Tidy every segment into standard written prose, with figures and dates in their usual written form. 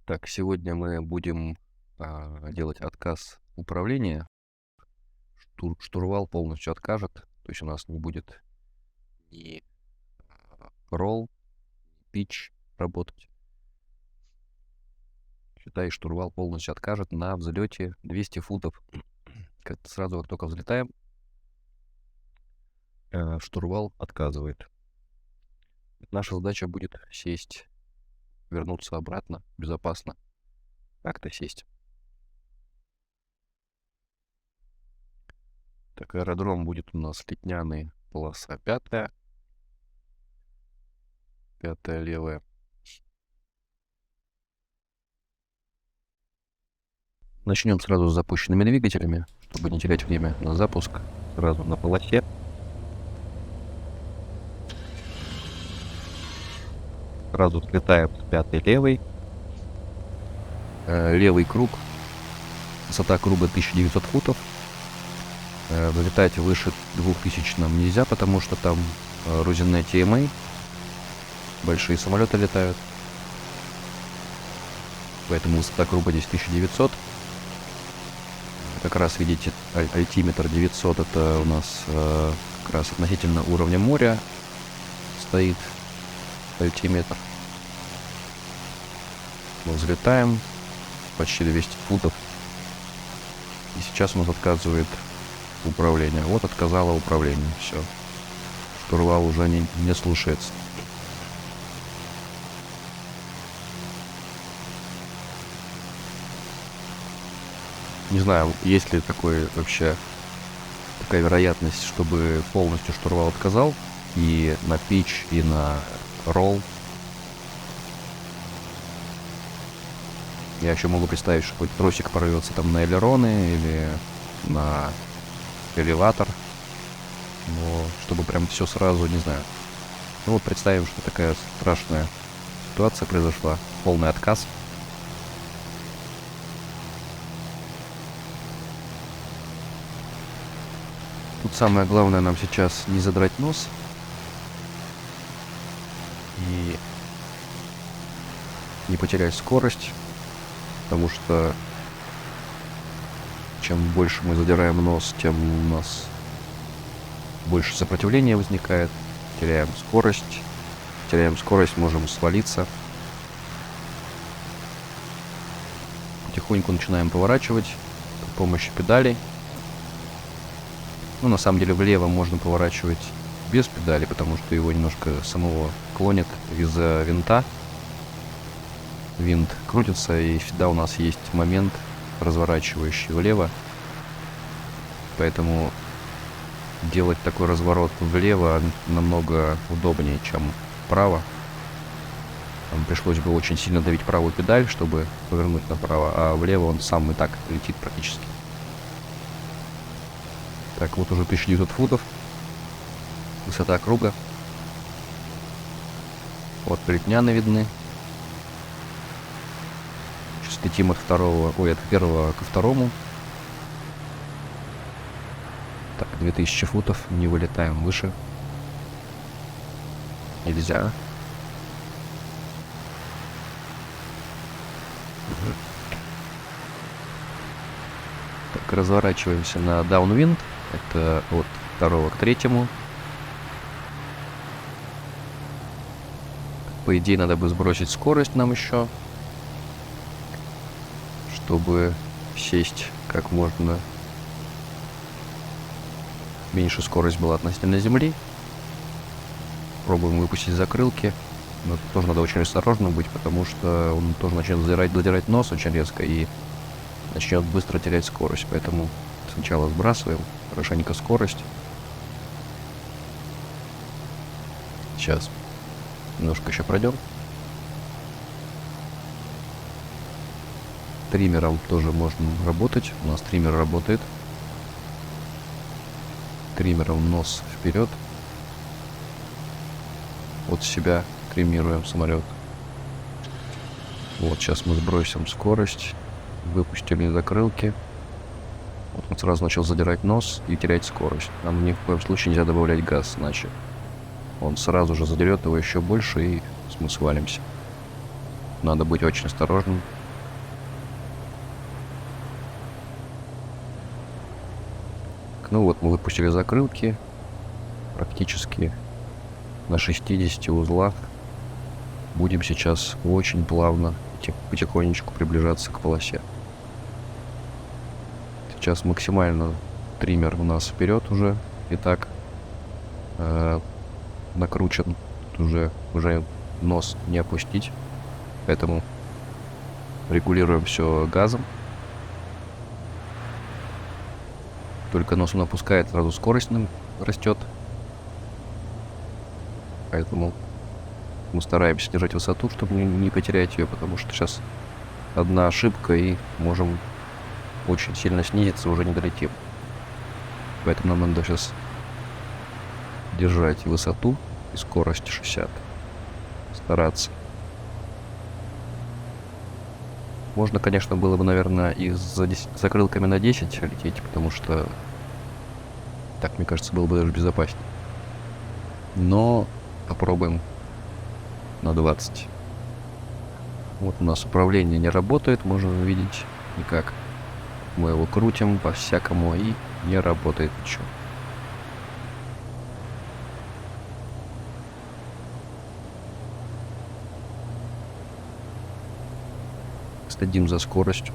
Так, сегодня мы будем делать отказ управления. Штурвал полностью откажет, то есть у нас не будет ни ролл, пич работать. Считай, штурвал полностью откажет на взлете 200 футов. Сразу, как только взлетаем, штурвал отказывает. Наша задача будет сесть, вернуться обратно безопасно. Как-то сесть. Так, аэродром будет у нас Летняный, полоса 5-я. 5-я левая. Начнем сразу с запущенными двигателями, чтобы не терять время на запуск. Сразу на полосе. Сразу взлетаем с 5-й левой. Левый круг. Высота круга 1900 футов. Вылетать выше 2000 нам нельзя, потому что там Рузенная TMA. Большие самолеты летают. Поэтому высота круга здесь 1900. Как раз видите, альтиметр 900 это у нас как раз относительно уровня моря стоит альтиметр. Мы взлетаем почти 200 футов. И сейчас у нас отказывает управление. Вот отказало управление. Все. Штурвал уже не слушается. Не знаю, есть ли такая вероятность, чтобы полностью штурвал отказал и на пич, и на ролл. Я еще могу представить, что какой-то тросик порвется там на элероны или на элеватор. Но чтобы прям все сразу, не знаю. Ну вот представим, что такая страшная ситуация произошла. Полный отказ. Тут самое главное нам сейчас не задрать нос. И не потерять скорость. Потому что чем больше мы задираем нос, тем у нас больше сопротивления возникает. Теряем скорость. Теряем скорость, можем свалиться. Потихоньку начинаем поворачивать при помощи педалей. Ну, на самом деле, влево можно поворачивать без педали, потому что его немножко самого клонит из-за винта. Винт крутится, и всегда у нас есть момент, разворачивающий влево. Поэтому делать такой разворот влево намного удобнее, чем вправо. Там пришлось бы очень сильно давить правую педаль, чтобы повернуть направо, а влево он сам и так летит практически. Так, вот уже 1900 футов. Высота круга. Вот Летняны видны. Сейчас летим от первого ко второму. Так, 2000 футов. Не вылетаем выше. Нельзя. Так, разворачиваемся на даунвинд. Это от 2 к 3. По идее, надо бы сбросить скорость нам еще, чтобы сесть как можно меньше скорость была относительно земли. Пробуем выпустить закрылки. Но тут тоже надо очень осторожно быть, потому что он тоже начнет задирать нос очень резко и начнет быстро терять скорость. Поэтому сначала сбрасываем хорошенько скорость. Сейчас немножко еще пройдем. Триммером тоже можно работать. У нас триммер работает. Триммером нос вперед. От себя триммируем самолет. Вот сейчас мы сбросим скорость. Выпустили закрылки. Вот он сразу начал задирать нос и терять скорость. Нам ни в коем случае нельзя добавлять газ, иначе он сразу же задерет его еще больше, и мы свалимся. Надо быть очень осторожным. Ну вот, мы выпустили закрылки практически на 60 узлах. Будем сейчас очень плавно, потихонечку приближаться к полосе. Сейчас максимально триммер у нас вперед уже. Итак, накручен. Уже нос не опустить. Поэтому регулируем все газом. Только нос он опускает, сразу скорость растет. Поэтому мы стараемся держать высоту, чтобы не потерять ее, потому что сейчас одна ошибка и можем очень сильно снизиться, уже не долетим. Поэтому нам надо сейчас держать высоту и скорость 60. Стараться. Можно, конечно, было бы, наверное, и за закрылками на 10 лететь, потому что так, мне кажется, было бы даже безопаснее. Но попробуем на 20. Вот у нас управление не работает, можем видеть никак. Мы его крутим по-всякому и не работает ничего. Следим за скоростью.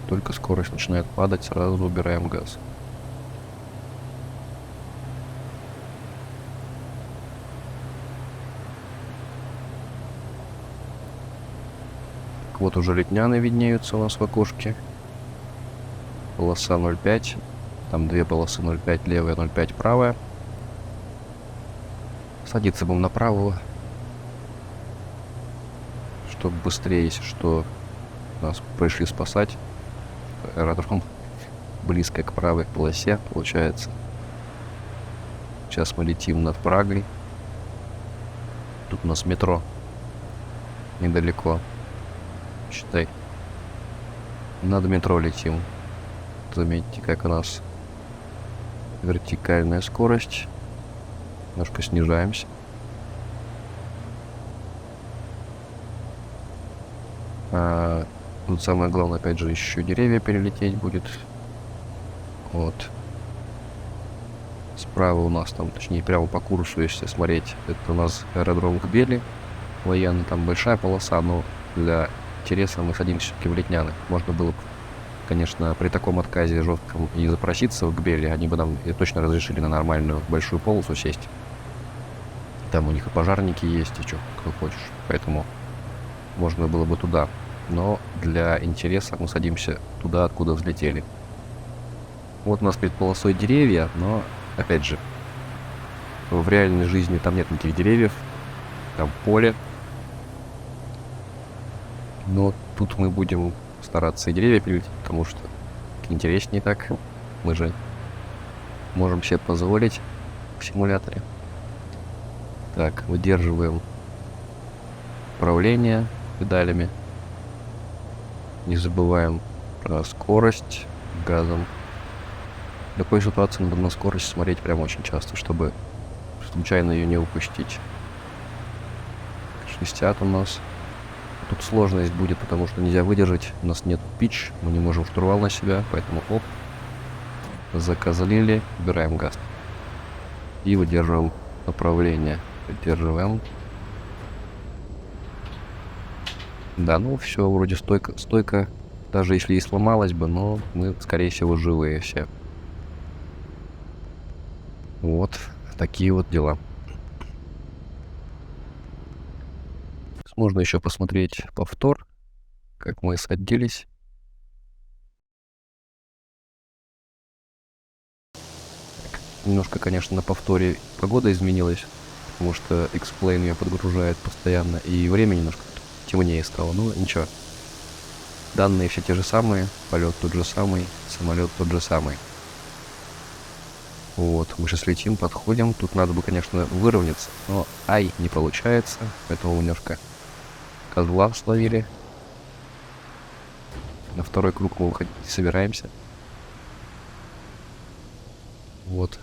Только скорость начинает падать, сразу убираем газ. Так, вот уже летняны виднеются у нас в окошке. Полоса 0,5. Там две полосы 0,5 левая, 0,5 правая. Садиться будем направо, чтобы быстрее, если что, нас пришли спасать. Аэродром близко к правой полосе получается. Сейчас мы летим над Прагой. Тут у нас метро недалеко. Считай. Над метро летим. Заметьте, как у нас вертикальная скорость. Немножко снижаемся. Тут самое главное, опять же, еще деревья перелететь будет. Вот. Справа у нас там, точнее, прямо по курсу, если смотреть, это у нас аэродром Кбели. Военный, там большая полоса, но для интереса мы садимся все-таки в Летняны. Можно было бы, конечно, при таком отказе жестком и запроситься в Кбели, они бы нам точно разрешили на нормальную большую полосу сесть. Там у них и пожарники есть, и что, кто хочешь. Поэтому можно было бы туда. Но для интереса мы садимся туда, откуда взлетели. Вот у нас перед полосой деревья, но, опять же, в реальной жизни там нет никаких деревьев. Там поле. Но тут мы будем стараться и деревья перелететь, потому что интереснее так. Мы же можем себе позволить в симуляторе. Так, выдерживаем управление педалями. Не забываем про скорость газом. В такой ситуации надо на скорость смотреть прям очень часто, чтобы случайно ее не упустить. 60 у нас. Тут сложность будет, потому что нельзя выдержать. У нас нет питч, мы не можем штурвал на себя, поэтому оп. Закозлили, убираем газ. И выдерживаем направление. Выдерживаем. Да, ну все, вроде стойка, даже если и сломалась бы, но мы, скорее всего, живые все. Вот, такие вот дела. Можно еще посмотреть повтор, как мы садились. Немножко, конечно, на повторе погода изменилась, потому что X-Plane ее подгружает постоянно, и время немножко темнее стало, ну ничего. Данные все те же самые, полет тот же самый, самолет тот же самый. Вот, мы сейчас летим, подходим, тут надо бы, конечно, выровняться, но не получается, поэтому немножко козла словили. На второй круг мы выходить не собираемся. Вот.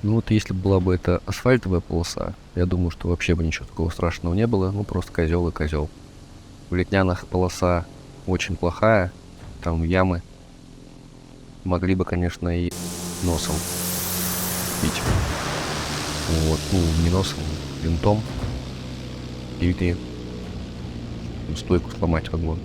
Ну вот если бы была бы это асфальтовая полоса, я думаю, что вообще бы ничего такого страшного не было. Ну просто козел и козел. В Летнянах полоса очень плохая. Там ямы. могли бы, конечно, и носом бить. Вот, ну, не носом, винтом. Или стойку сломать как бы.